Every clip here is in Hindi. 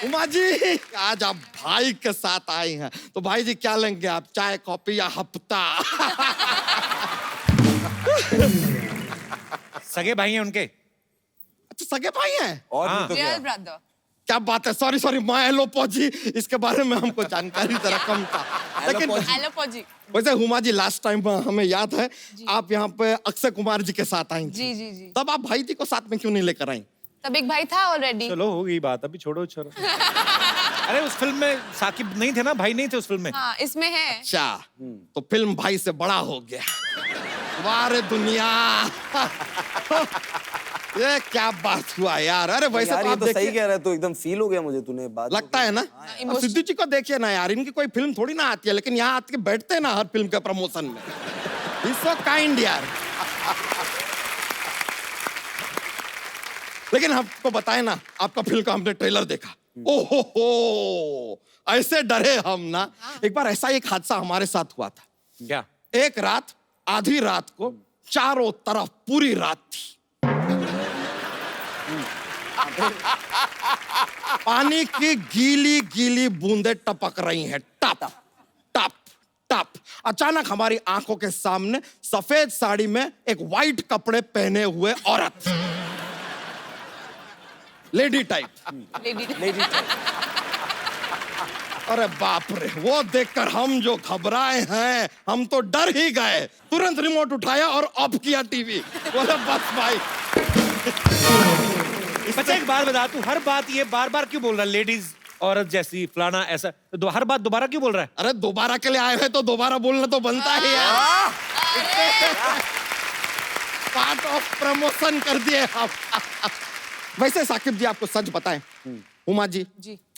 उमा जी, आज आप भाई के साथ आई हैं, तो भाई जी क्या लेंगे आप, चाय कॉफी या हफ्ता? सगे भाई हैं उनके। अच्छा, सगे भाई हैं? और हाँ। नहीं तो क्या? Real brother. क्या बात है, सॉरी माय एलोपॉजी, इसके बारे में हमको जानकारी जरा कम था। लेकिन एलोपॉजी। वैसे हुमा जी, लास्ट टाइम हमें याद है आप यहाँ पे अक्षय कुमार जी के साथ आई थी। जी। तब आप भाई जी को साथ में क्यों नहीं लेकर आई? तब एक भाई था ऑलरेडी। चलो हो गई बात, अभी छोड़ो छोड़ो। अरे उस फिल्म में साकिब नहीं थे ना, भाई नहीं थे उस फिल्म में। हाँ, इसमें है। अच्छा, तो फिल्म भाई से बड़ा हो गया। वाह रे दुनिया। ये क्या बात हुआ यार। अरे वैसे यार तो ये आप तो सही देखिए, कह रहा है, तो एकदम फील हो गया मुझे, तूने बात लगता है ना। अब सिद्धू जी को देखिए ना यार, इनकी कोई फिल्म थोड़ी ना आती है, लेकिन यहाँ आके बैठते हैं ना हर फिल्म के प्रमोशन में। He's so kind यार। लेकिन आपको बताए ना, आपका फिल्म का हमने ट्रेलर देखा, ओहो ऐसे डरे हम ना। एक बार ऐसा एक हादसा हमारे साथ हुआ था। क्या? एक रात, आधी रात को चारों तरफ पूरी रात थी, पानी की गीली गीली बूंदें टपक रही हैं, टप टप टप। अचानक हमारी आंखों के सामने सफेद साड़ी में एक वाइट कपड़े पहने हुए औरत, लेडी टाइप। लेडी। अरे बाप रे, वो देखकर हम जो घबराए हैं, हम तो डर ही गए। तुरंत रिमोट उठाया और ऑफ किया टीवी। बोला बस भाई। बच्चा एक बात बता, तू हर बात ये बार बार क्यों बोल रहा है? लेडीज, औरत जैसी, फलाना ऐसा, तो हर बात दोबारा क्यों बोल रहा है? अरे दोबारा के लिए आए हैं तो दोबारा बोलना तो बनता है यार। पार्ट ऑफ प्रमोशन कर दिए हम। वैसे साकिब जी, आपको सच बताएं, उमा जी,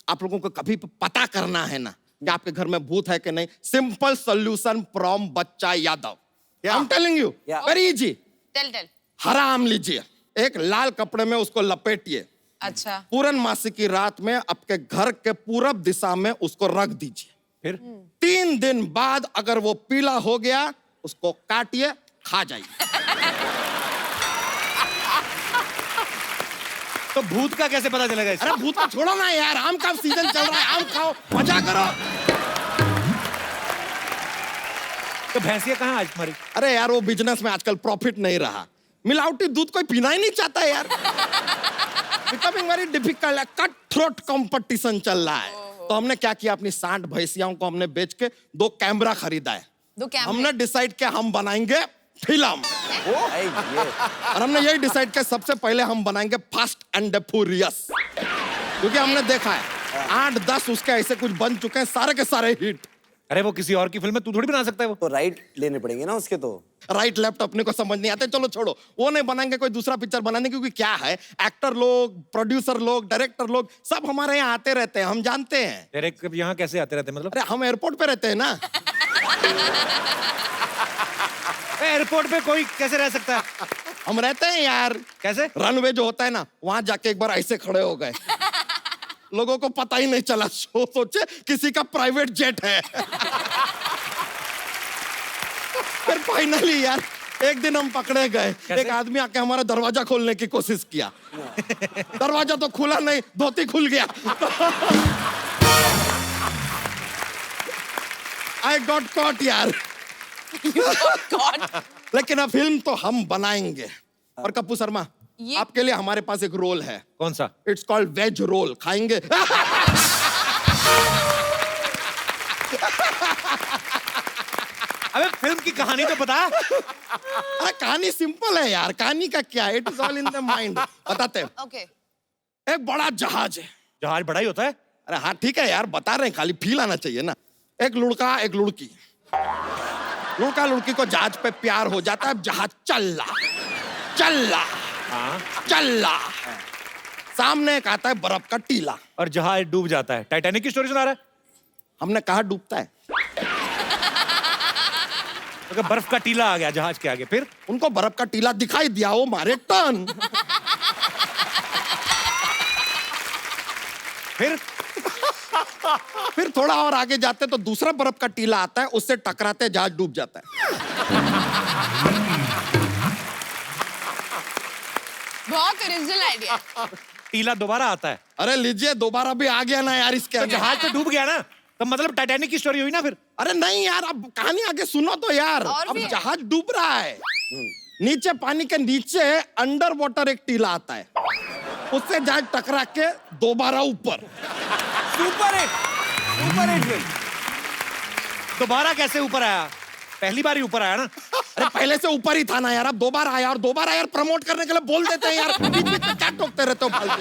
आप लोगों को कभी पता करना है ना कि आपके घर में भूत है कि नहीं, simple solution from Bachcha Yadav. I am telling you, very easy. Tell. हरा आम लीजिए, एक लाल कपड़े में उसको लपेटिए, अच्छा। पूर्णमासी की रात में आपके घर के पूरब दिशा में उसको रख दीजिए। फिर 3 दिन बाद अगर वो पीला हो गया, उसको काटिए, खा जाइए। तो भूत का कैसे पता चलेगा इससे? अरे भूत को छोड़ो ना यार, आम का सीजन चल रहा है, आम खाओ, मजा करो। तो भैंसिया कहाँ आज तुम्हारी? अरे यार, वो बिजनेस में आजकल प्रॉफिट नहीं रहा, मिलावटी दूध कोई पीना ही नहीं चाहता है यार। बिकमिंग वेरी डिफिकल्ट है, कट थ्रोट कंपटीशन चल रहा है। तो हमने क्या किया, अपनी 60 भैंसियों को हमने बेच के 2 कैमरा खरीदा है। 2 कैमरे। हमने डिसाइड किया हम बनाएंगे फिल्म, और हमने यही डिसाइड किया सबसे पहले हम बनाएंगे फास्ट एंड फ्यूरियस, क्योंकि हमने देखा है 8-10 उसके ऐसे कुछ बन चुके हैं, सारे के सारे हिट। अरे वो किसी और की फिल्म है, तू थोड़ी बना सकता है वो। तो राइट लेने पड़ेंगे ना उसके। तो राइट लेफ्ट अपने को समझ नहीं आते, चलो छोड़ो, वो नहीं बनाएंगे, कोई दूसरा पिक्चर बनाने, क्योंकि क्या है, एक्टर लोग, प्रोड्यूसर लोग, डायरेक्टर लोग सब हमारे यहाँ आते रहते हैं, हम जानते हैं। तेरे कब यहाँ कैसे आते रहते हैं मतलब? अरे हम एयरपोर्ट पे रहते हैं ना। एयरपोर्ट पे कोई कैसे रह सकता है? हम रहते हैं यार। कैसे? रनवे जो होता है ना, वहां जाके एक बार ऐसे खड़े हो गए, लोगों को पता ही नहीं चला, सोचे किसी का प्राइवेट जेट है। फिर फाइनली यार एक दिन हम पकड़े गए, एक आदमी आके हमारा दरवाजा खोलने की कोशिश किया। दरवाजा तो खुला नहीं, धोती खुल गया। आई गॉट कॉट यार। लेकिन अब फिल्म तो हम बनाएंगे। और कप्पू शर्मा, आपके लिए हमारे पास एक रोल है। कौन सा? इट्स कॉल्ड वेज रोल, खाएंगे? अबे फिल्म की कहानी तो बता। अरे कहानी सिंपल है यार, कहानी का क्या है, it is all in the mind. बताते हैं। ओके। एक बड़ा जहाज है। जहाज बड़ा ही होता है? अरे हाँ ठीक है यार, बता रहे हैं, खाली फील आना चाहिए ना। एक लड़का, एक लड़की, लड़का लड़की को जहाज पे प्यार हो जाता है, जहाज चल रहा। सामने एक आता है बर्फ का टीला, और जहाज डूब जाता है। टाइटैनिक की स्टोरी सुना रहा है? हमने कहा डूबता है। तो बर्फ का टीला आ गया जहाज के आगे, फिर उनको बर्फ का टीला दिखाई दिया, वो मारे टर्न। फिर थोड़ा और आगे जाते तो दूसरा बर्फ का टीला आता है, उससे टकराते जहाज डूब जाता है। बहुत ओरिजिनल आइडिया। टीला दोबारा आता है। अरे लीजिए, दोबारा भी आ गया ना यार इसके तो अंदर। जहाज तो डूब गया ना, तो मतलब टाइटैनिक की स्टोरी हुई ना फिर। अरे नहीं यार, अब कहानी आगे सुनो तो यार। और अब भी है। जहाज डूब रहा है, नीचे पानी के नीचे अंडर वाटर एक टीला आता है, उससे जहाज टकरा के दोबारा ऊपर। Super hit film. दोबारा कैसे ऊपर आया? पहली बार ही ऊपर आया ना। अरे पहले से ऊपर ही था ना यार, अब दोबारा आया, और दोबारा यार प्रमोट करने के लिए बोल देते हैं यार, बीच बीच में क्या टोकते रहते हो फालतू।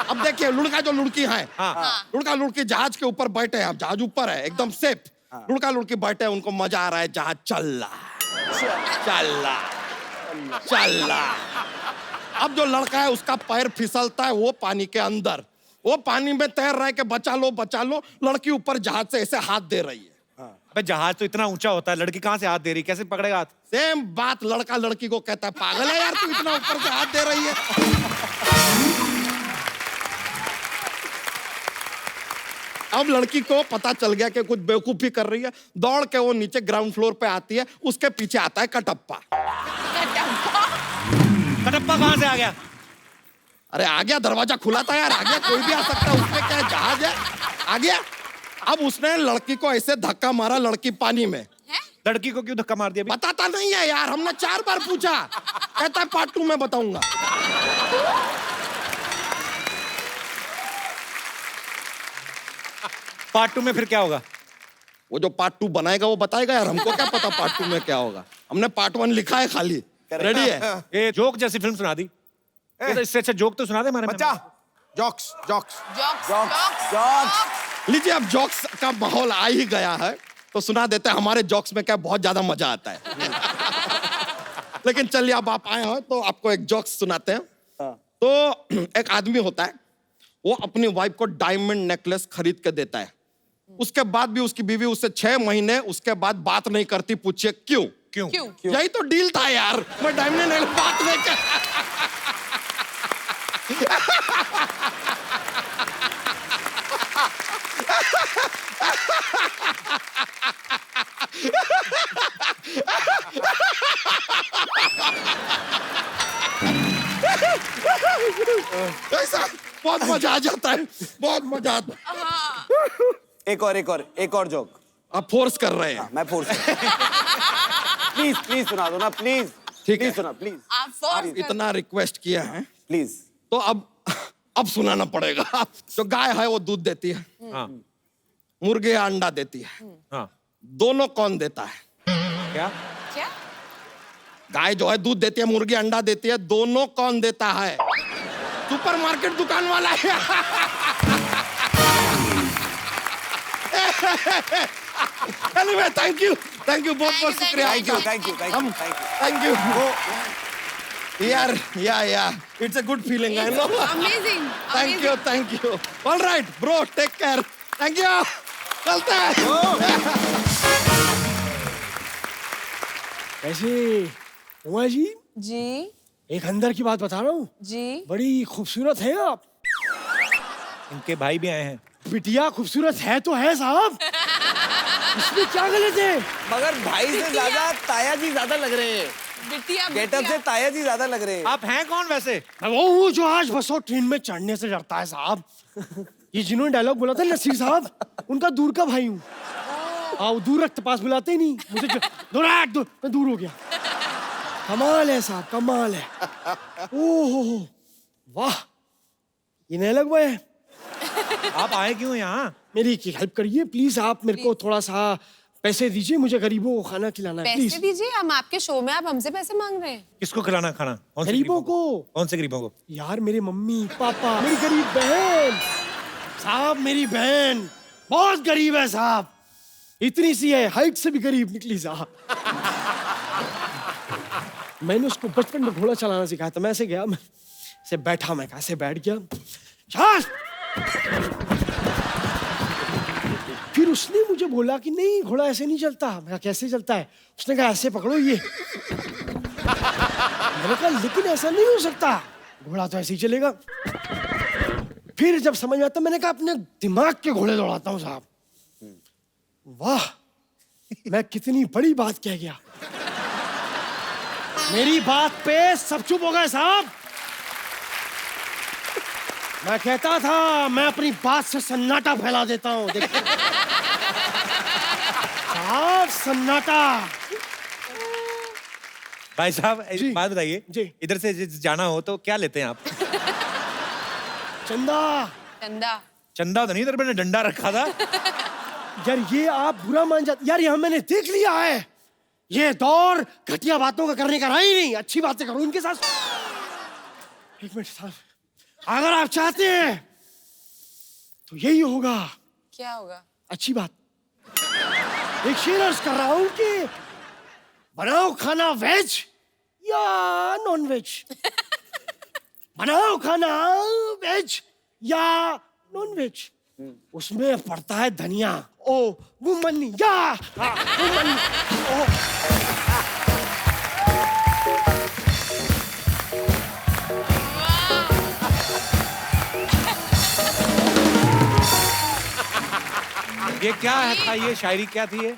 अब देखिए, लुड़का जो लुड़की है, हाँ। लुड़का लुड़की जहाज के ऊपर बैठे हैं, अब जहाज ऊपर है एकदम सेफ, लुड़का लुड़की बैठे हैं, उनको मजा आ रहा है, जहाज चल रहा। अब जो लड़का है उसका पैर फिसलता है, वो पानी के अंदर, वो पानी में तैर रहा है कि बचा लो, लड़की ऊपर जहाज से ऐसे हाथ दे रही है। अबे जहाज तो इतना ऊंचा होता है, लड़की कहाँ से हाथ दे रही, कैसे पकड़ेगा हाथ? सेम बात लड़का लड़की को कहता है, पागल है यार तू, इतना ऊपर से हाथ दे रही है। अब लड़की को पता चल गया कि कुछ बेवकूफी कर रही है, दौड़ के वो नीचे ग्राउंड फ्लोर पे आती है, उसके पीछे आता है कटप्पा। कटप्पा कहाँ से आ गया? अरे आ गया, दरवाजा खुला था यार, आ गया, कोई भी आ सकता है, उसमें क्या है, जहाज है, आ गया। अब उसने लड़की को ऐसे धक्का मारा, लड़की पानी में। लड़की को क्यों धक्का मार दिया? बताता नहीं है यार, हमने 4 बार पूछा, कहता है पार्ट 2 में बताऊंगा। पार्ट 2 में फिर क्या होगा? वो जो पार्ट 2 बनाएगा वो बताएगा यार, हमको क्या पता पार्ट 2 में क्या होगा, हमने पार्ट 1 लिखा है खाली। रेडी है? ये जोक जैसी फिल्म सुना दी। ये तो इससे अच्छा जोक तो सुना दे हमारे। बच्चा, जॉक्स जॉक्स जॉक्स। लीजिए, अब जॉक्स का माहौल आ ही गया है तो सुना देते हैं। हमारे जॉक्स में क्या बहुत ज्यादा मजा आता है। लेकिन चलिए, अब आप आए हो तो आपको एक जॉक्स सुनाते हैं। तो एक आदमी होता है, वो अपनी वाइफ को डायमंड नेकलेस खरीद के देता है, उसके बाद भी उसकी बीवी उससे 6 महीने उसके बाद बात नहीं करती। पूछिए क्यों? क्यों? यही तो डील था यार, मैं डायमंड नेकलेस बात नहीं कर। ऐसा बहुत मजा आ जाता है, बहुत मजा आता है। एक और जोक। आप फोर्स कर रहे हैं। मैं फोर्स प्लीज सुना दो ना, प्लीज। ठीक है। प्लीज सुना, प्लीज आप फोर्स इतना रिक्वेस्ट किया है प्लीज। तो अब सुनाना पड़ेगा। जो गाय है वो दूध देती है, हाँ। मुर्गी अंडा देती है, हाँ। दोनों कौन देता है? क्या? क्या? गाय जो है दूध देती है, मुर्गी अंडा देती है, दोनों कौन देता है? सुपरमार्केट दुकान वाला है। Anyway, thank you बहुत बहुत शुक्रिया। Thank you. Yeah, it's a good feeling, I know. Amazing. Thank you. All right, bro, take care. Thank you. चलते हैं। कैसे उमा जी? जी एक अंदर की बात बता रहा हूँ, जी बड़ी खूबसूरत है आप। इनके भाई भी आए हैं। बिटिया खूबसूरत है तो है साहब, इसमें क्या गलत है? मगर भाई से ज्यादा ताया जी ज्यादा लग रहे हैं। बिटिया गेटअप से ताया जी ज्यादा लग रहे हैं। आप हैं कौन वैसे? मैं वो हूँ जो आज बसों ट्रेन में चढ़ने से डरता है साहब। ये जिन्होंने डायलॉग बोला था नसीर साहब, उनका दूर का भाई हूँ। आओ दूर रख, पास बुलाते ही नहीं मुझे। मैं दूर हो गया। कमाल है साहब, कमाल है। ओहो वाह, ये नहीं लग है। आप आए क्यों यहाँ? मेरी हेल्प करिए प्लीज, आप मेरे को थोड़ा सा पैसे दीजिए, मुझे गरीबों को खाना खिलाना है पैसे प्लीज। दीजिए, हम आपके शो में, आप हमसे पैसे मांग रहे हैं। किसको खिलाना खाना? कौन से गरीबों को। कौन से गरीबों को? यार मेरे मम्मी पापा, मेरी गरीब बहन साहब, मेरी बहन बहुत गरीब है साहब, इतनी सी है, हाइट से भी गरीब निकली साहब। मैंने उसको बचपन में घोड़ा चलाना सिखाया था, मैं ऐसे गया, मैं ऐसे बैठा, मैं ऐसे बैठ गया, शाबाश। फिर उसने मुझे बोला कि नहीं घोड़ा ऐसे नहीं चलता। मैं कहा कैसे चलता है? उसने कहा ऐसे पकड़ो ये। मैंने कहा लेकिन ऐसा नहीं हो सकता, घोड़ा तो ऐसे ही चलेगा। फिर जब समझ में आता, मैंने कहा अपने दिमाग के घोड़े दौड़ाता हूँ साहब। वाह, मैं कितनी बड़ी बात कह गया। मेरी बात पे सब चुप हो गए साहब। मैं कहता था मैं अपनी बात से सन्नाटा फैला देता हूँ। देखो साहब, सन्नाटा। भाई साहब जी। एक बात बताइए, जी। इधर से जाना हो तो क्या लेते हैं आप? चंदा। चंदा। चंदा तो नहीं, इधर मैंने डंडा रखा था। यार ये आप बुरा मान जाते यार, ये मैंने देख लिया है। ये दौर घटिया बातों का करने का रहा ही नहीं। अच्छी बातें करो इनके साथ। एक मिनट साहब, अगर आप चाहते हैं तो यही होगा। क्या होगा? अच्छी बात। एक शेर अर्ज कर रहा हूं कि बनाओ खाना वेज या नॉन वेज। बनाओ खाना वेज या नॉन वेज। उसमें पड़ता है धनिया। ओ वुमन या वुमन। ये क्या था? ये शायरी क्या थी ये?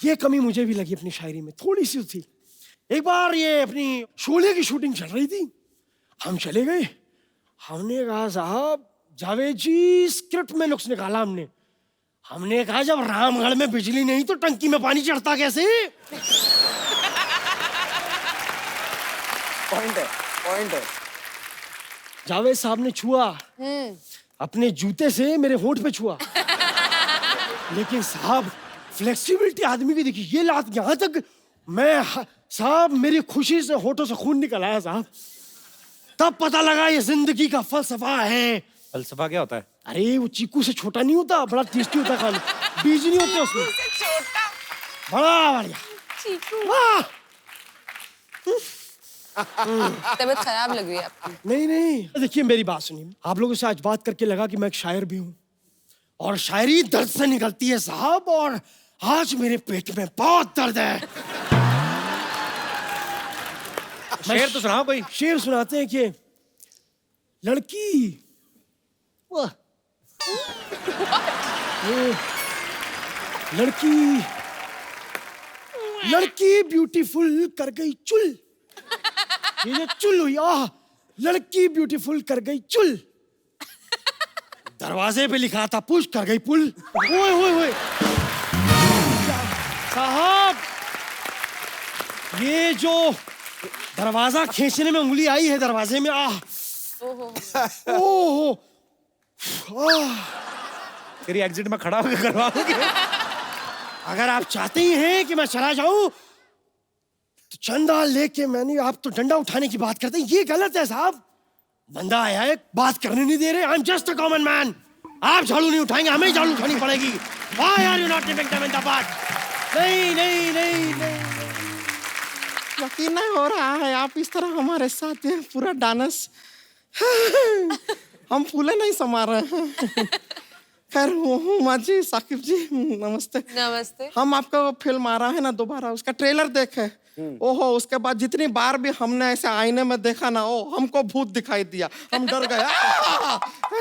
ये कमी मुझे भी लगी अपनी शायरी में, थोड़ी सी थी। एक बार ये अपनी शोले की शूटिंग चल रही थी, हम चले गए। हमने कहा साहब जावेद जी स्क्रिप्ट में नुक्स निकाला हमने। हमने कहा जब रामगढ़ में बिजली नहीं तो टंकी में पानी चढ़ता कैसे? पॉइंट है, पॉइंट है। जावेद साहब ने छुआ, अपने जूते से मेरे होंठ पे छुआ। लेकिन साहब फ्लेक्सिबिलिटी आदमी की देखी, ये लात यहां तक साहब मेरी खुशी से होठों से खून निकल आया साहब। तब पता लगा ये जिंदगी का फलसफा है। फलसफा क्या होता है? अरे वो चीकू से छोटा नहीं होता, बड़ा टेस्टी होता खाना। बीज नहीं होते उसमें। छोटा बड़ा बढ़िया। चीकू। वाह! तबीयत खराब लग रही है आपकी। नहीं नहीं, देखिए मेरी बात सुनिए। आप लोगों से आज बात करके लगा कि मैं एक शायर भी हूँ और शायरी दर्द से निकलती है साहब। और आज मेरे पेट में बहुत दर्द है। शेर तो सुनाओ कोई। शेर सुनाते हैं कि लड़की वाह ये लड़की ब्यूटीफुल कर गई चुल। ये जो चुल हुई, आह लड़की ब्यूटीफुल कर गई चुल। दरवाजे पे लिखा था पुश कर गई पुल। ओए ओए ओए साहब, ये जो दरवाजा खींचने में उंगली आई है दरवाजे में, आह ओहो तेरी एग्जिट में खड़ा होकर करवाओगे? अगर आप चाहते ही हैं कि मैं चला जाऊं तो चंदा लेके मैंने, आप तो डंडा उठाने की बात करते हैं, ये गलत है साहब। बंदा आया है, बात करने नहीं दे रहे। I am just a common man. आप झाड़ू नहीं उठाएंगे, हमें झाड़ू उठानी पड़ेगी। Why are you not giving them in the butt? नहीं नहीं नहीं नहीं, यकीन नहीं हो रहा है आप इस तरह हमारे साथ हैं। पूरा डांस हम फूले नहीं समा रहे हैं। खैर हुमा जी, साकिब जी नमस्ते। नमस्ते। हम आपका फिल्म आ रहा है ना दोबारा, उसका ट्रेलर देखे। ओहो, उसके बाद जितनी बार भी हमने ऐसे आईने में देखा ना, ओ हमको भूत दिखाई दिया, हम डर गए।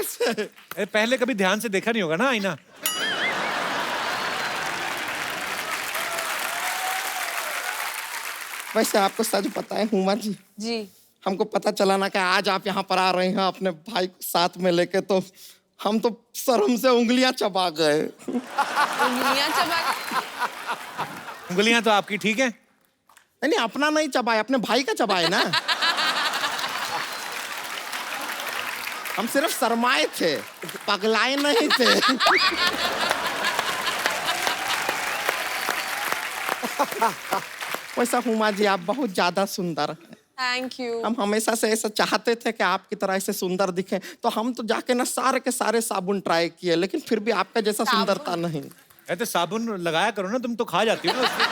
ऐसे अरे पहले कभी ध्यान से देखा नहीं होगा ना आईना। वैसे आपको सच पता है हुमा जी, जी। हमको पता चला ना कि आज आप यहाँ पर आ रहे हैं अपने भाई को साथ में लेके, तो हम तो शर्म से उंगलियां चबा गए। उंगलियां चबा। उंगलियां तो आपकी ठीक है। नहीं अपना नहीं चबाए, अपने भाई का चबाए ना। हम सिर्फ शर्माए थे, पगलाए नहीं थे। वैसा हुमा जी आप बहुत ज्यादा सुंदर हैं। Thank you. हम हमेशा से ऐसा चाहते थे कि आपकी तरह ऐसे सुंदर दिखे, तो हम तो जाके ना सारे के सारे साबुन ट्राई किए, लेकिन फिर भी आपका जैसा सुंदरता नहीं। तो साबुन लगाया करो ना, तुम तो खा जाती हो ना उसमें।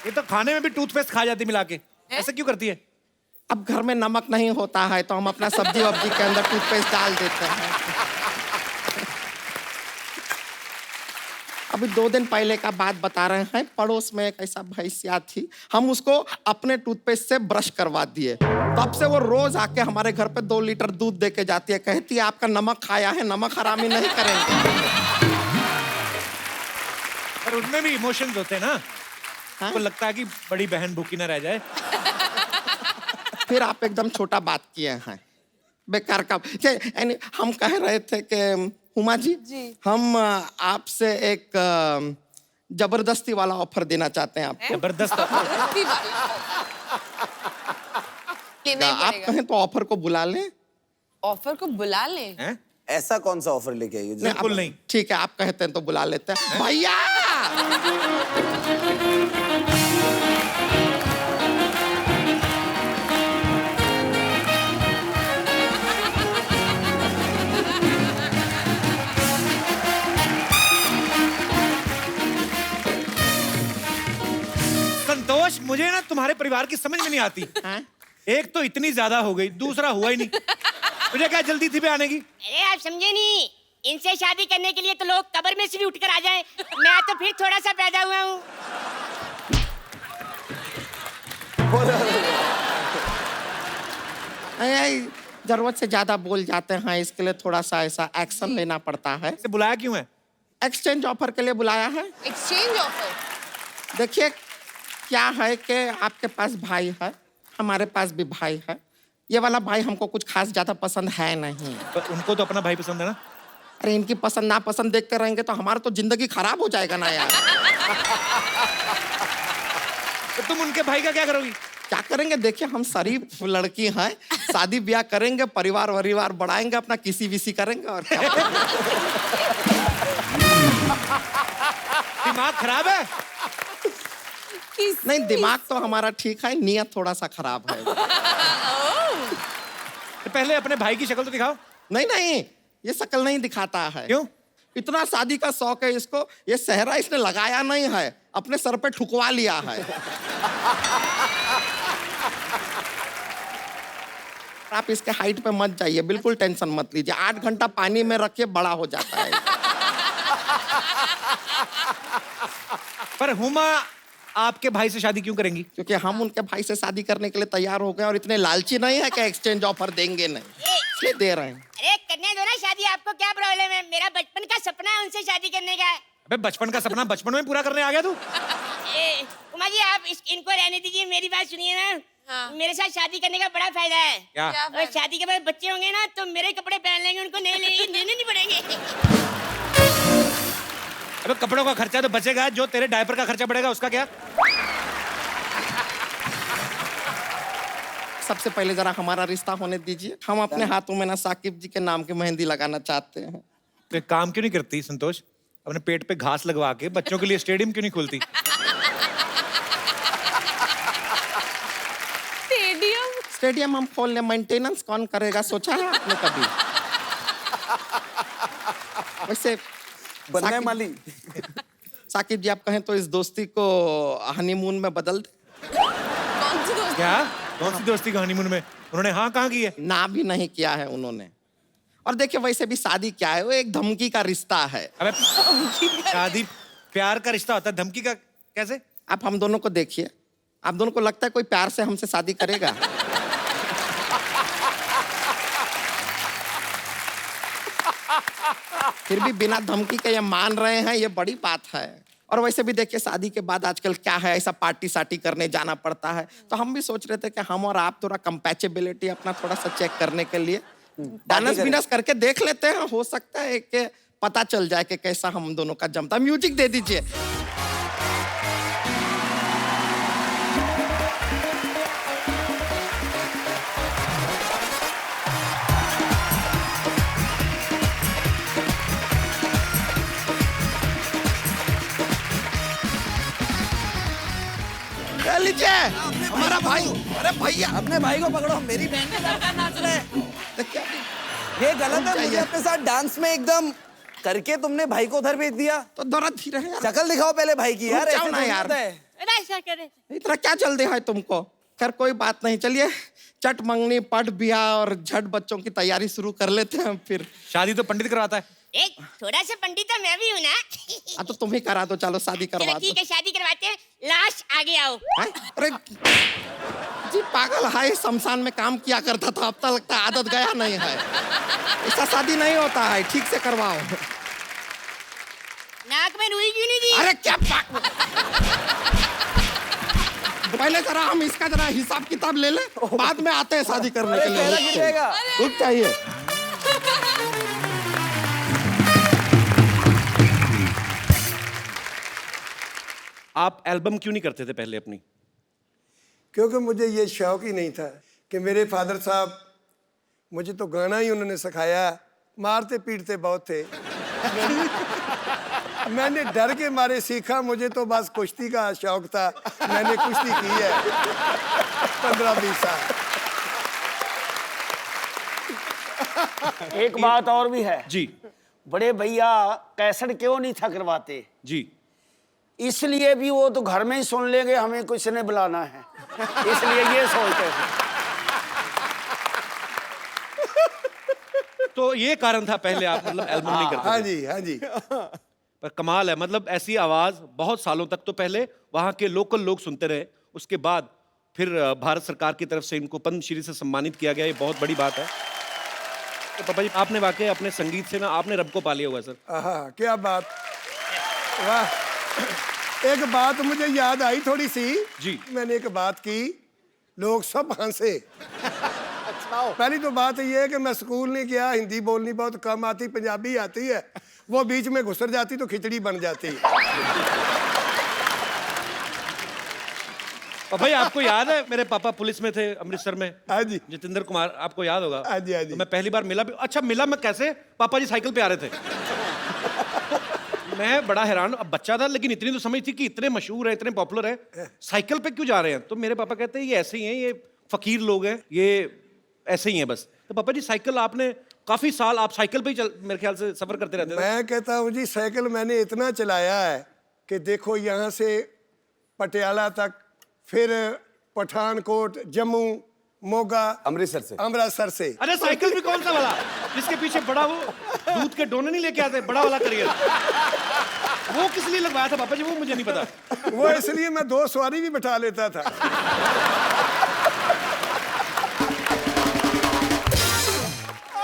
ये तो खाने में भी टूथपेस्ट खा जाती मिला के, ऐसा क्यों करती है? अब घर में नमक नहीं होता है तो हम अपना सब्जी वब्जी के अंदर टूथपेस्ट डाल देते हैं। अभी 2 दिन पहले का बात बता रहे हैं, पड़ोस में एक ऐसा भैंसिया थी, हम उसको अपने टूथपेस्ट से ब्रश करवा दिए। तब से वो रोज आके हमारे घर पे 2 लीटर दूध दे के जाती है, कहती है आपका नमक खाया है, नमक हरामी नहीं करेंगे। पर उनमें भी इमोशंस होते हैं ना। तो लगता है कि बड़ी बहन भूखी ना रह जाए। फिर आप एकदम छोटा बात किए हैं, बेकार का। हम कह रहे थे कि हुमा जी, हम आपसे एक जबरदस्ती वाला ऑफर देना चाहते हैं आपको। जबरदस्त। जबरदस्ती वाला। लेना ही आप पड़ेगा। कहें तो ऑफर को बुला लें। ऑफर को बुला ले। हैं? ऐसा कौन सा ऑफर लेके आई हो? बिल्कुल आप- नहीं। ठीक है, आप कहते हैं तो बुला लेते हैं। भैया संतोष, मुझे ना तुम्हारे परिवार की समझ में नहीं आती। हाँ? एक तो इतनी ज्यादा हो गई, दूसरा हुआ ही नहीं। मुझे क्या जल्दी थी पे आने की? अरे आप समझे नहीं, इनसे शादी करने के लिए तो लोग कब्र में से भी उठकर आ जाएं। मैं तो फिर थोड़ा सा पैदा हुआ हूँ। जरूरत से ज्यादा बोल जाते हैं, इसके लिए थोड़ा सा ऐसा एक्शन लेना पड़ता है। इसे बुलाया क्यों है? एक्सचेंज ऑफर के लिए बुलाया है। Exchange offer. देखिए क्या है कि आपके पास भाई है, हमारे पास भी भाई है। ये वाला भाई हमको कुछ खास ज्यादा पसंद है नहीं। पर उनको तो अपना भाई पसंद है ना। अरे इनकी पसंद नापसंद देखते रहेंगे तो हमारा तो जिंदगी खराब हो जाएगा ना यार। तो तुम उनके भाई का क्या करोगी? क्या करेंगे, देखिए हम शरीफ लड़की हैं, शादी ब्याह करेंगे, परिवार वरिवार बढ़ाएंगे, अपना किसी विसी करेंगे और क्या। दिमाग खराब है? नहीं, दिमाग तो हमारा ठीक है, नियत थोड़ा सा खराब है। तो पहले अपने भाई की शक्ल तो दिखाओ। नहीं नहीं, ये शक्ल नहीं दिखाता है। क्यों? इतना शादी का शौक है इसको, ये सेहरा इसने लगाया नहीं है, अपने सर पे ठुकवा लिया है। आप इसके हाइट पे मत जाइए, बिल्कुल टेंशन मत लीजिए। 8 घंटा पानी में रखिए, बड़ा हो जाता है। पर हुमा आपके भाई से शादी क्यों करेंगी? क्योंकि हम उनके भाई से शादी करने के लिए तैयार हो गए और इतने लालची नहीं है कि एक्सचेंज ऑफर देंगे नहीं, इसलिए दे रहे हैं। अरे करने दो ना शादी, आपको क्या प्रॉब्लम है? मेरा बचपन का सपना है उनसे शादी करने का। अबे बचपन का सपना बचपन में पूरा करने आ गया तू? उमा जी आप इनको रहने दीजिए, मेरी बात सुनिए ना। हाँ। मेरे साथ शादी करने का बड़ा फायदा है। क्या? क्या और शादी के बाद बच्चे होंगे ना तो मेरे कपड़े पहन लेंगे, उनको लेने नहीं पड़ेंगे। अबे कपड़ों का खर्चा तो बचेगा, जो तेरे डायपर का खर्चा बढ़ेगा उसका क्या? सबसे पहले जरा हमारा रिश्ता होने दीजिए। हम अपने हाथों में ना साकिब जी के नाम की मेहंदी लगाना चाहते हैं। तो एक काम क्यों नहीं करती संतोष, अपने पेट पे घास लगवा के बच्चों के लिए स्टेडियम क्यों नहीं खोलती? स्टेडियम। स्टेडियम हम खोल ले, मेंटेनेंस कौन करेगा, सोचा है आपने कभी? वैसे बनना है साकिब- माली। साकिब जी आप कहें तो इस दोस्ती को हनीमून में बदल दे। कौन सी दोस्त? क्या? कौन सी दोस्ती का हनीमून में? उन्होंने हाँ कहाँ की है? ना भी नहीं किया है उन्होंने। और देखिए वैसे भी शादी क्या है, वो एक धमकी का रिश्ता है। अबे शादी प्यार का रिश्ता होता है, धमकी का कैसे? आप हम दोनों को देखिए, आप दोनों को लगता है कोई प्यार से हमसे शादी करेगा? फिर भी बिना धमकी के ये मान रहे हैं, ये बड़ी बात है। और वैसे भी देखिए शादी के बाद आजकल क्या है, ऐसा पार्टी सार्टी करने जाना पड़ता है। तो हम भी सोच रहे थे कि हम और आप थोड़ा कंपैचेबिलिटी अपना थोड़ा सा चेक करने के लिए डांस बिनस करके देख लेते हैं। हो सकता है कि पता चल जाए कि कैसा हम दोनों का जमता। म्यूजिक दे दीजिए। ले लीजिए हमारा भाई। अरे भैया अपने भाई को पकड़ो, मेरी बहन के साथ नाच रहे हैं। तो क्या ये गलत है, मुझे चाहिए? अपने साथ डांस में एकदम करके तुमने भाई को उधर भेज दिया। तो थोड़ा धीरे है यार। शक्ल दिखाओ पहले भाई की यार। रुक जाओ ऐसे ना थोड़ी यार। होता है। ऐसा करे। इतना क्या जल्दी है तुमको? खैर कोई बात नहीं, चलिए चट मंगनी पट ब्याह और झट बच्चों की तैयारी शुरू कर लेते हैं फिर। शादी तो पंडित करवाता है। एक थोड़ा सा पंडित तो मैं भी हूँ ना। तो तुम ही करा दो, चलो शादी करवा चलो दो। ठीक है, शादी करवाते हैं। लाश आगे आओ। हैं? अरे जी पागल है, शमशान में काम किया करता था, अब तक लगता है आदत गया नहीं है। ऐसा शादी नहीं होता है, ठीक से करवाओ। नाक में रुई क्यों नहीं दी? अरे क्या पहले जरा हम इसका जरा हिसाब किताब ले ले, बाद में आते हैं शादी करने के चेहरा लिए। गिरेगा। रुक चाहिए। आप एल्बम क्यों नहीं करते थे पहले अपनी? क्योंकि मुझे ये शौक ही नहीं था कि मेरे फादर साहब, मुझे तो गाना ही उन्होंने सिखाया, मारते पीटते बहुत थे। मैंने डर के मारे सीखा, मुझे तो बस कुश्ती का शौक था, मैंने कुश्ती की है 15-20 साल। एक बात और भी है जी बड़े भैया, कैसेट क्यों नहीं था करवाते? जी। इसलिए भी वो तो घर में ही सुन लेंगे, हमें किसी ने बुलाना है, इसलिए ये सोचते थे। तो ये कारण था पहले आप मतलब एल्बम नहीं करते हाँ थे। जी, हाँ जी। पर कमाल है, मतलब ऐसी आवाज बहुत सालों तक तो पहले वहां के लोकल लोग सुनते रहे, उसके बाद फिर भारत सरकार की तरफ से इनको पद्मश्री से सम्मानित किया गया, ये बहुत बड़ी बात है। तो पापा जी, आपने वाकई अपने संगीत से ना आपने रब को पा लिया हुआ है सर। आहा, क्या बात, वाह। एक बात मुझे याद आई थोड़ी सी जी। मैंने एक बात की, लोग सब हंसे। पहली तो बात ये है कि मैं स्कूल नहीं गया, हिंदी बोलनी बहुत कम आती, पंजाबी आती है, वो बीच में घुसर जाती तो खिचड़ी बन जाती। और भाई आपको याद है मेरे पापा पुलिस में थे अमृतसर में? हाँ जी, जितेंद्र कुमार, आपको याद होगा? हाँ जी, हाँ जी। तो मैं पहली बार मिला भी, अच्छा मिला मैं कैसे, पापा जी साइकिल पे आ रहे थे। मैं बड़ा हैरान, अब बच्चा था लेकिन इतनी तो समझ थी कि इतने मशहूर है, इतने पॉपुलर है, साइकिल पे क्यों जा रहे हैं? तो मेरे पापा कहते हैं ये ऐसे ही हैं, ये फकीर लोग हैं, ये ऐसे ही हैं बस। तो पापा जी साइकिल आपने काफी साल आप साइकिल पे ही मेरे ख्याल से सफर करते रहते थे। मैं कहता हूँ जी, साइकिल मैंने इतना चलाया है कि देखो यहाँ से पटियाला तक, फिर पठानकोट, जम्मू, मोगा, अमृतसर से। अरे साइकिल भी कौन सा वाला जिसके पीछे बड़ा वो दूध के डोने नहीं लेके आते, बड़ा वाला करियर, वो किस लिए लगवाया था पापा जी? वो मुझे नहीं पता। वो इसलिए मैं 2 सवारी भी बैठा लेता था।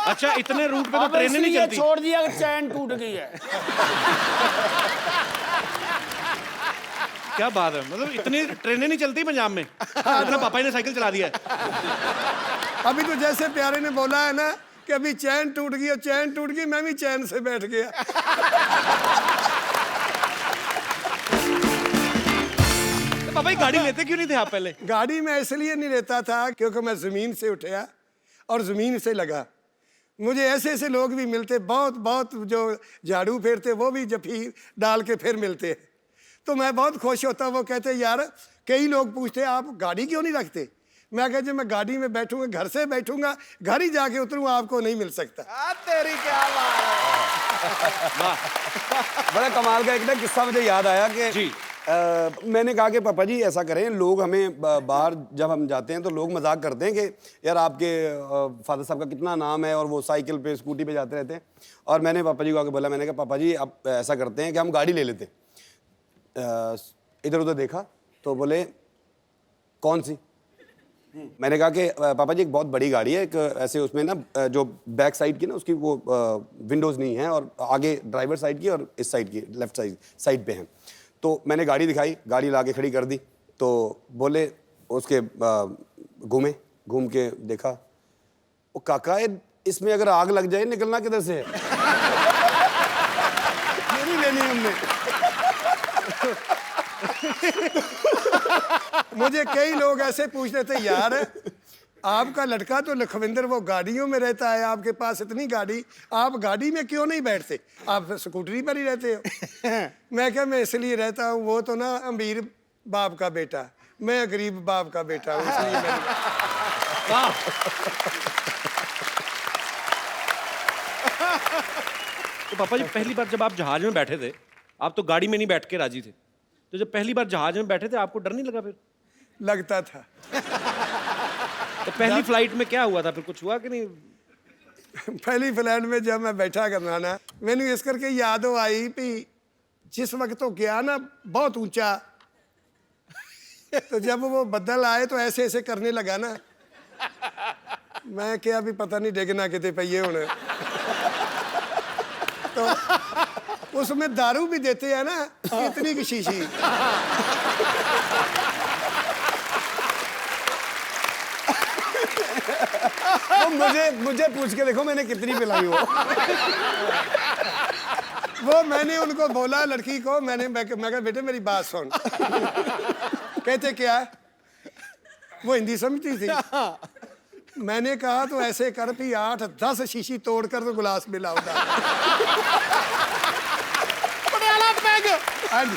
अच्छा, इतने रूट पे तो अब ट्रेनें नहीं इसलिए चलती। छोड़ दिया कि चैन टूट गई है। क्या बात है, मतलब इतनी ट्रेनें नहीं चलती पंजाब में, इतना पापा जी ने साइकिल चला दिया है। अभी तो जैसे प्यारे ने बोला है ना कि अभी चैन टूट गई, और चैन टूट गई, मैं भी चैन से बैठ गया। तो पापा जी गाड़ी लेते क्यों नहीं थे आप पहले? गाड़ी में इसलिए नहीं लेता था क्योंकि मैं जमीन से उठा और जमीन से लगा। मुझे ऐसे ऐसे लोग भी मिलते, बहुत बहुत जो झाड़ू फेरते, वो भी जफी डाल के फिर मिलते हैं, तो मैं बहुत खुश होता। वो कहते यार, कई लोग पूछते आप गाड़ी क्यों नहीं रखते? मैं कहता जब मैं गाड़ी में बैठूंगा, घर से बैठूंगा, घर ही जाके उतरूंगा, आपको नहीं मिल सकता। तेरी क्या बात। बड़ा कमाल का एक ना किस्सा मुझे याद आया कि जी। मैंने कहा कि पापा जी ऐसा करें, लोग हमें बाहर जब हम जाते हैं तो लोग मजाक करते हैं कि यार आपके फादर साहब का कितना नाम है और वो साइकिल पे स्कूटी पे जाते रहते हैं। और मैंने पापा जी को आके बोला, मैंने कहा पापा जी आप ऐसा करते हैं कि हम गाड़ी ले लेते हैं। इधर उधर देखा तो बोले कौन सी? मैंने कहा कि पापा जी एक बहुत बड़ी गाड़ी है, एक ऐसे उसमें ना जो बैक साइड की ना उसकी वो विंडोज़ नहीं है, और आगे ड्राइवर साइड की और इस साइड की लेफ्ट साइड पे हैं। तो मैंने गाड़ी दिखाई, गाड़ी ला के खड़ी कर दी, तो बोले उसके घूम के देखा, वो काका इसमें अगर आग लग जाए निकलना किधर से है? ये नहीं लेनी हमने। मुझे कई लोग ऐसे पूछते थे, यार आपका लड़का तो लखविंदर वो गाड़ियों में रहता है, आपके पास इतनी गाड़ी, आप गाड़ी में क्यों नहीं बैठते, आप स्कूटरी पर ही रहते हो? मैं क्या, मैं इसलिए रहता हूँ, वो तो ना अमीर बाप का बेटा, मैं गरीब बाप का बेटा हूँ, इसलिए मैं। तो पापा जी पहली बार जब आप जहाज में बैठे थे, आप तो गाड़ी में नहीं बैठ के राजी थे, तो जब पहली बार जहाज में बैठे थे आपको डर नहीं लगा फिर? लगता था। तो पहली फ्लाइट में क्या हुआ था फिर, कुछ हुआ कि नहीं? पहली फ्लाइट में जब मैं बैठा करना ना, मैंने इस करके यादों आई भी जिस वक्त तो गया ना बहुत ऊंचा, तो जब वो बदल आए तो ऐसे ऐसे करने लगा ना, मैं क्या भी पता नहीं डिगना कितने पे होने। तो उसमें दारू भी देते हैं ना, इतनी की शीशी। वो मुझे पूछ के देखो मैंने कितनी पिलाई हो। वो मैंने उनको बोला लड़की को, मैं कहा बेटे मेरी बात सुन। कहते क्या है? वो हिंदी समझती थी। मैंने कहा तो ऐसे कर भी 8-10 शीशी तोड़कर तो गिलास में लाओ। हाँ जी।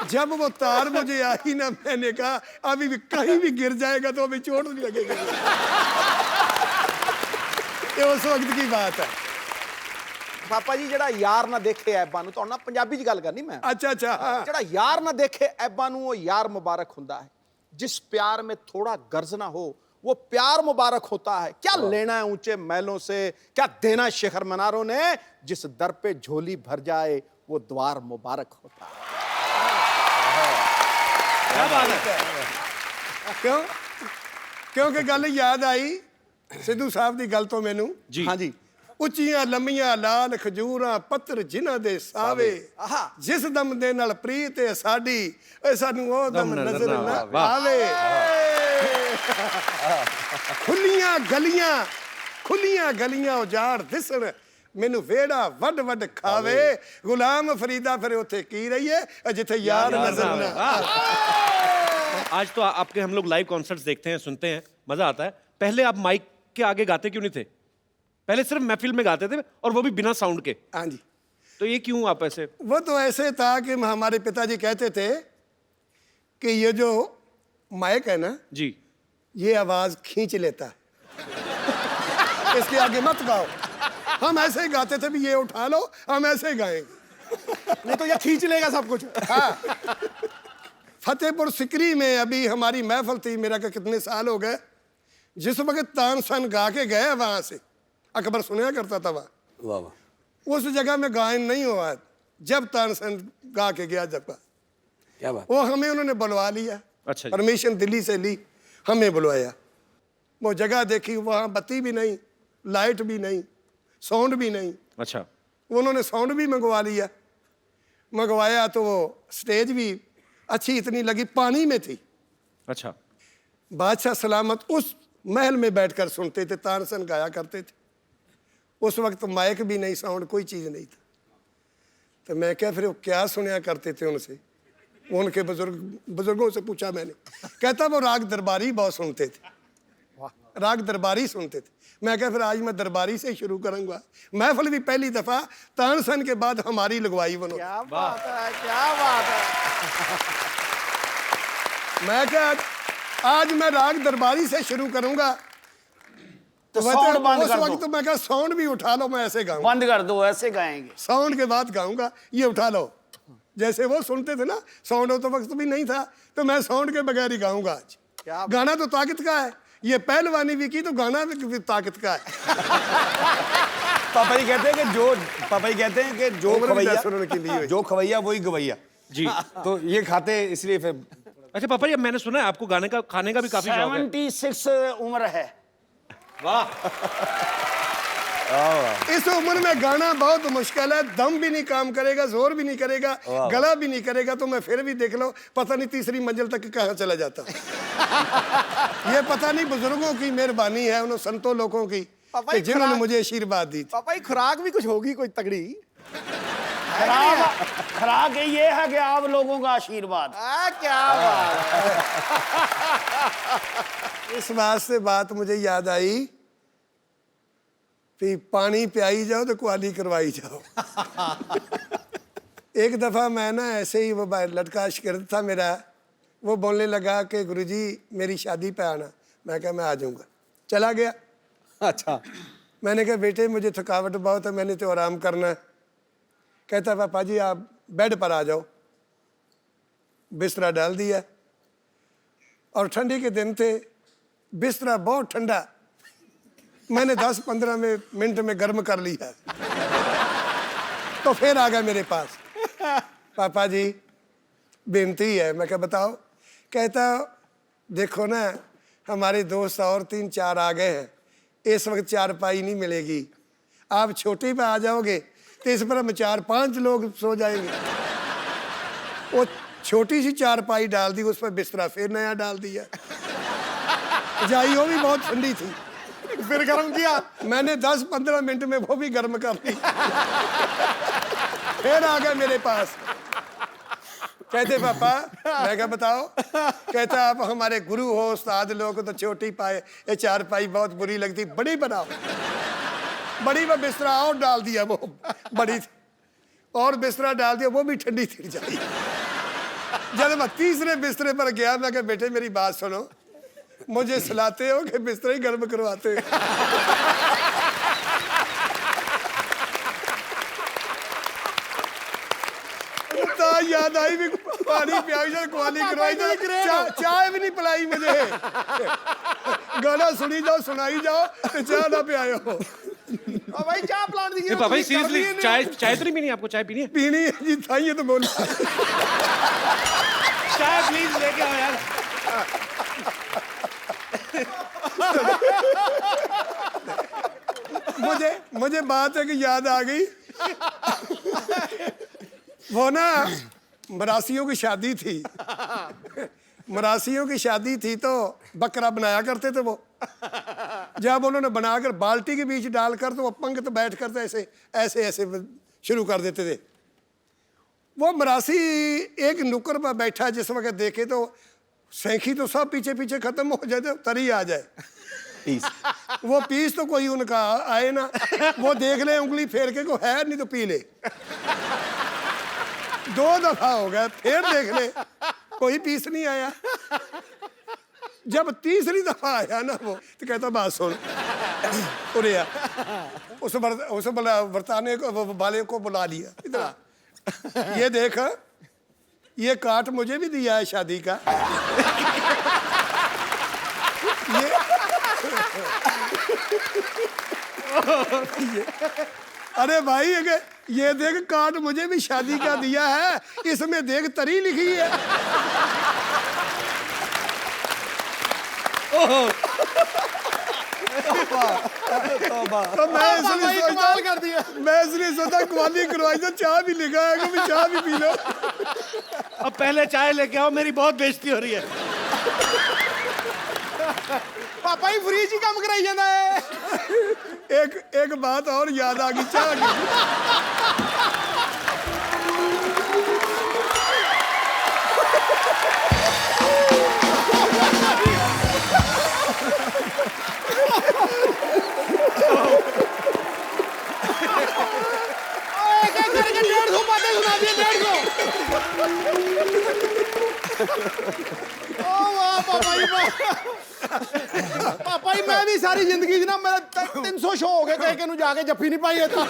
जब वो तार मुझे आई ना, मैंने कहा अभी भी कहीं भी गिर जाएगा तो अभी चोट नहीं लगेगी। ये उस वक्त की बात है। ਪਾਪਾ ਜੀ ਜਿਹੜਾ ਯਾਰ ਨਾ ਦੇਖੇ ਐਬਾਂ ਨੂੰ, ਤੁਹਾਨੂੰ ਨਾ ਪੰਜਾਬੀ 'ਚ ਗੱਲ ਕਰਨੀ ਮੈਂ। अच्छा अच्छा हाँ। ਜਿਹੜਾ ਯਾਰ ਨਾ ਦੇਖੇ ऐबां ਨੂੰ, ਉਹ यार मुबारक ਹੁੰਦਾ है। जिस प्यार में थोड़ा गर्ज ना हो वो प्यार मुबारक होता है। क्या लेना है ऊंचे महलों से, क्या देना शिखर मीनारों ने, जिस दर पे झोली भर जाए वो द्वार मुबारक होता है। क्या बात है। क्यों? क्योंकि गल याद आई सिद्धू साहब की गल तो मैनू। जी हाँ जी। ਉੱਚੀਆਂ ਲੰਮੀਆਂ ਲਾਲ ਖਜੂਰਾਂ ਪੱਤਰ ਜਿਨ੍ਹਾਂ ਦੇ ਸਾਵੇ, ਆਹਾ। ਜਿਸ ਦਮ ਦੇ ਨਾਲ ਪ੍ਰੀਤ ਹੈ ਸਾਡੀ, ਏ ਸਾਨੂੰ ਉਹ ਦਮ ਨਜ਼ਰ ਨਾ ਵਾਹ। ਆਵੇ। ਖੁੱਲੀਆਂ ਗਲੀਆਂ ਉਜਾੜ ਦਿਸਣ, ਮੈਨੂੰ ਵੇੜਾ ਵੱਡ ਵੱਡ ਖਾਵੇ। ਗੁਲਾਮ ਫਰੀਦਾ ਫਿਰ ਉੱਥੇ ਕੀ ਰਹੀਏ ਜਿੱਥੇ ਯਾਰ ਨਜ਼ਰ ਨਾ ਆਵੇ। आज तो आपके हम लोग लाइव कॉन्सर्ट्स देखते हैं, सुनते हैं, मजा आता है। पहले आप माइक के आगे गाते क्यों नहीं थे? पहले सिर्फ महफिल में गाते थे और वो भी बिना साउंड के। हाँ जी। तो ये क्यों आप ऐसे? वो तो ऐसे था कि हमारे पिताजी कहते थे कि ये जो माइक है ना, जी ये आवाज खींच लेता है, इसके आगे मत गाओ। हम ऐसे ही गाते थे भी ये उठा लो, हम ऐसे ही गाएंगे, नहीं तो ये खींच लेगा सब कुछ। हाँ। फतेहपुर सिकरी में अभी हमारी महफिल थी, मेरा का कितने साल हो गए, जिस वक्त तानसन गा के गए वहां से, अकबर सुना करता था वहां, वाह वाह, उस जगह में गायन नहीं हुआ जब तानसन गा के गया। जब क्या बात। वो हमें उन्होंने बुलवा लिया, अच्छा जी। परमिशन दिल्ली से ली, हमें बुलवाया। वो जगह देखी, वहाँ बत्ती भी नहीं, लाइट भी नहीं, साउंड भी नहीं। अच्छा। उन्होंने साउंड भी मंगवा लिया। मंगवाया तो वो स्टेज भी अच्छी इतनी लगी, पानी में थी। अच्छा। बादशाह सलामत उस महल में बैठकर सुनते थे, तानसन गाया करते थे। उस वक्त माइक भी नहीं, साउंड कोई चीज़ नहीं था। तो मैं क्या फिर वो क्या सुनया करते थे उनसे, उनके बुजुर्गों से पूछा मैंने। कहता वो राग दरबारी बहुत सुनते थे, राग दरबारी सुनते थे। मैं क्या फिर आज मैं दरबारी से ही शुरू करूंगा। महफिल भी पहली दफा तानसन के बाद हमारी लगवाई उन्होंने। क्या बात है, क्या बात है। मैं क्या आज मैं राग दरबारी से शुरू करूंगा। तो साउंड बंद उस कर वक्त दो, मैं क्या साउंड भी उठा लो, मैं ऐसे गाऊंगा, बंद कर दो, ऐसे गाएंगे। साउंड के बाद गाऊंगा, ये उठा लो। जैसे वो सुनते थे ना, साउंड हो तो वक्त भी नहीं था, तो मैं साउंड के बगैर ही गाऊंगा आज। गाना तो ताकत का है, ये पहलवानी भी की तो गाना भी ताकत का है। पापा जी कहते हैं कि जो उम्र भी खवैया, 10 उन्होंने की ली हुई। जो खवैया वही गवैया। जी। तो ये खाते इसलिए फिर। अच्छा पापा जी, अब मैंने सुना है आपको गाने का, खाने का भी काफी शौक है। 76 उम्र है। वाह। इस उम्र में गाना बहुत मुश्किल है, दम भी नहीं काम करेगा, जोर भी नहीं करेगा, गला भी नहीं करेगा, तो मैं फिर भी देख लो पता नहीं तीसरी मंजिल तक कहाँ चला जाता। ये पता नहीं बुजुर्गों की मेहरबानी है, उन संतों लोगों की कि जिन्होंने मुझे आशीर्वाद दी थी। पापा जी खुराक भी कुछ होगी कोई तगड़ी। खुराक ये है कि आप लोगों का आशीर्वाद। क्या बात है। इस बात से बात मुझे याद आई कि पानी पियाई जाओ तो क्वाली करवाई जाओ। एक दफ़ा मैं ना ऐसे ही, वो लड़का शिकरत था मेरा, वो बोलने लगा कि गुरुजी मेरी शादी पे आना। मैं कहा मैं आ जाऊँगा, चला गया। अच्छा। मैंने कहा बेटे मुझे थकावट बहुत है, मैंने तो आराम करना है। कहता पापा जी आप बेड पर आ जाओ। बिस्तरा डाल दिया, और ठंडी के दिन थे, बिस्तरा बहुत ठंडा, मैंने 10-15 मिनट में गर्म कर लिया। तो फिर आ गया मेरे पास, पापा जी बेनती है। मैं क्या बताओ। कहता देखो ना हमारे दोस्त और 3-4 आ गए हैं, इस वक्त चारपाई नहीं मिलेगी, आप छोटी पे आ जाओगे तो इस पर हम 4-5 लोग सो जाएंगे। वो छोटी सी चारपाई डाल दी, उस पर बिस्तरा फिर नया डाल दिया। रजाई वो भी बहुत ठंडी थी। फिर गर्म किया? मैंने 10-15 मिनट में वो भी गर्म कर ली। फिर आ गए मेरे पास, कहते पापा, मैं क्या बताओ? कहता आप हमारे गुरु हो, उस्ताद, लोग तो छोटी पाए, ये चारपाई बहुत बुरी लगती, बड़ी बनाओ। बड़ी में बिस्तरा और डाल दिया, वो बड़ी थी, और बिस्तरा डाल दिया, वो भी ठंडी थी रजाई। जब मैं तीसरे बिस्तरे पर गया, मैं कहा बेटे मेरी बात सुनो, मुझे सुलाते हो कि बिस्तर ही गर्म करवाते हो? याद आई भी, पानी पियाई जाओ, कुआली करवाई जाओ, चाय भी नहीं पिलाई मुझे। गाना सुनी जाओ, सुनाई जाओ, तो चाय ना पियाओ। भाई चाय प्लान दी। भाई सीरियसली चाय तो नहीं पीनी? आपको चाय पीनी है? पीनी है जी, था ये तो बोला। चाय प्लीज लेके आओ यार। मुझे बात है कि याद आ गई, वो ना मरासियों की शादी थी। मरासियों की शादी थी तो बकरा बनाया करते थे वो। जब उन्होंने बनाकर बाल्टी के बीच डालकर तो वो पंक्ति बैठ कर तो ऐसे ऐसे ऐसे शुरू कर देते थे। वो मरासी एक नुक्कड़ पर बैठा, जिस वक्त देखे तो सैंखी तो सब पीछे पीछे खत्म हो जाए, तो तरी आ जाए पीस। वो पीस तो कोई उनका आए ना, वो देख ले उंगली फेर के को है, नहीं तो पी ले। 2 दफा हो गया, फिर देख ले कोई पीस नहीं आया। जब तीसरी दफा आया ना वो, तो कहता बात सुन, उड़िया उस बरताने को, वाले को बुला लिया, इतना ये देख, ये काट मुझे भी दिया है शादी का। ये अरे भाई ये देख, काट मुझे भी शादी का दिया है, इसमें देख तरी लिखी है। तो मैं इसलिए सोचा कुआली करवाई तो चाय भी लिखा है कि चाय भी पी लो। अब पहले चाय लेके आओ, मेरी बहुत बेइज्जती हो रही है। पापा ही फ्रीज ही काम कराई जाता है। एक बात और याद आ गई, चाय की। पापा ही मैं भी सारी जिंदगी ना, मेरा 300 शो हो गए, कहीं के जाके जफ्फी नहीं पाई है। तो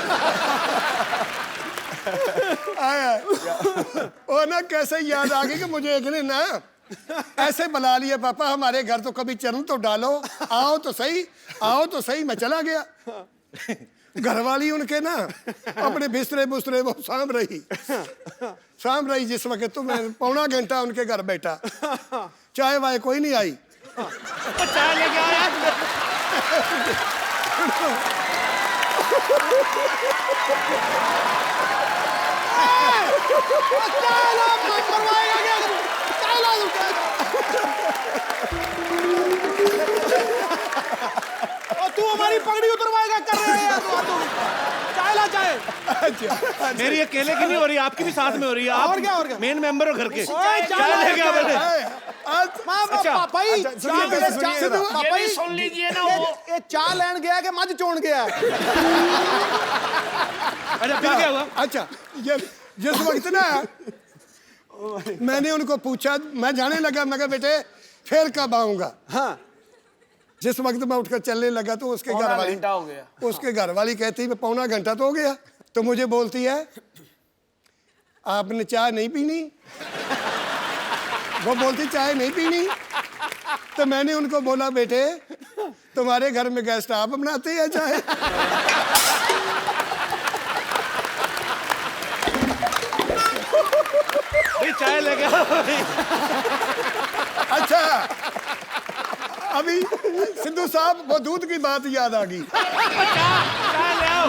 आया वो ना कैसे याद आ गई कि मुझे एक ने ना ऐसे बुला लिया, पापा हमारे घर तो कभी चरण तो डालो, आओ तो सही, आओ तो सही। मैं चला गया, घरवाली उनके ना अपने बिस्तरे बुस्तरे वो साम रही। जिस वक्त तो मैं 1.25 घंटा उनके घर बैठा, चाय वाय कोई नहीं आई। चाय लेके आओ यार। तू हमारी पगड़ी उतरवाएगा, कर रहे हैं चाय ला चाय। मेरी अकेले की नहीं हो रही, आपकी भी साथ में हो रही है। आप और क्या मेन मेंबर हो घर के। चाय लेके आओ बेटे। पापा ही सुन लीजिए ना, ये चाय लेन गया कि मझ चोण गया? अच्छा फिर क्या हुआ? अच्छा ये जिस वक्त ना मैंने उनको पूछा, मैं जाने लगा, मैं कहा बेटे फिर कब आऊंगा? हाँ। जिस वक्त मैं उठकर चलने लगा तो उसके घर वाली कहती है 1.25 घंटा तो हो गया। तो मुझे बोलती है आपने चाय नहीं पीनी? वो बोलती चाय नहीं पीनी। तो मैंने उनको बोला बेटे तुम्हारे घर में गेस्ट आप बनाते हैं चाय? चाय लेके आओ। अच्छा अभी सिद्धू साहब वो दूध की बात याद आ गई। चाय ले आओ।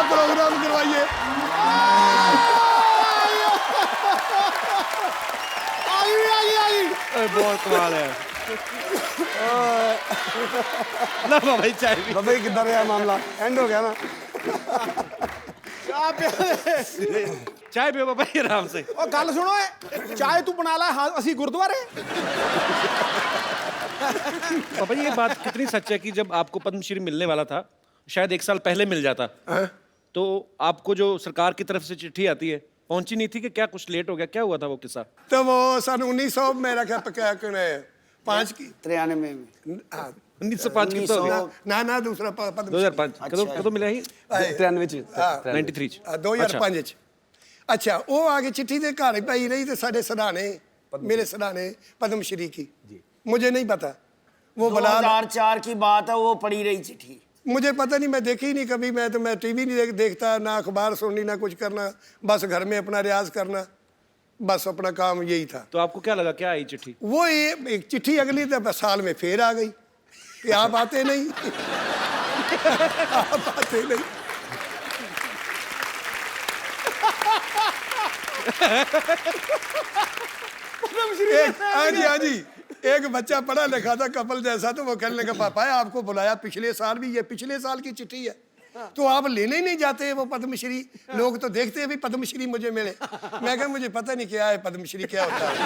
प्रोग्राम करवाइए। आई। बहुत कमाल है। लो भाई चाय भी। बाबा जी किधर है मामला, एंड हो गया ना? चाय पियो बाबा जी आराम से। और गल सुनो, चाय तू बना ला, हाँ असी गुरुद्वारे। बाबा जी ये बात कितनी सच है कि जब आपको पद्मश्री मिलने वाला था, शायद 1 साल पहले मिल जाता, तो आपको जो सरकार की तरफ से चिट्ठी आती है पहुंची नहीं थी कि क्या कुछ लेट हो गया, क्या हुआ था वो किस्सा? तो वो सन 1900 मेरा क्या पका 5 की 93 में। हाँ, 1905 की तो हो गया। ना दूसरा पद्म 2005 कਦੋਂ मिਲਿਆ ਸੀ? 93 ਚ। 93 ਚ। 2005 ਚ। ਅੱਛਾ ਉਹ ਆ ਕੇ ਚਿੱਠੀ ਦੇ ਘਰ ਹੀ ਪਈ ਰਹੀ ਤੇ ਸਾਡੇ ਸਰਾਣੇ मेरे सराने पद्मश्री की मुझे नहीं पता वो बला 2004 की बात है, वो पड़ी रही चिट्ठी। मुझे पता नहीं, मैं देखी ही नहीं कभी। मैं टीवी नहीं देखता, ना अखबार सुननी, ना कुछ करना, बस घर में अपना रियाज करना, बस अपना काम यही था। तो आपको क्या लगा, क्या आई चिट्ठी? वो ये एक चिट्ठी अगली साल में फिर आ गई कि आप आते नहीं। आप आते नहीं। हाँ जी एक बच्चा पढ़ा लिखा था कपल जैसा, तो वो कहने लगा पापा आपको बुलाया पिछले साल भी, ये पिछले साल की चिट्ठी है, तो आप लेने ही नहीं जाते वो पद्मश्री? लोग तो देखते हैं भी पद्मश्री मुझे मिले। मैं कहा मुझे पता नहीं क्या है पद्मश्री क्या होता है।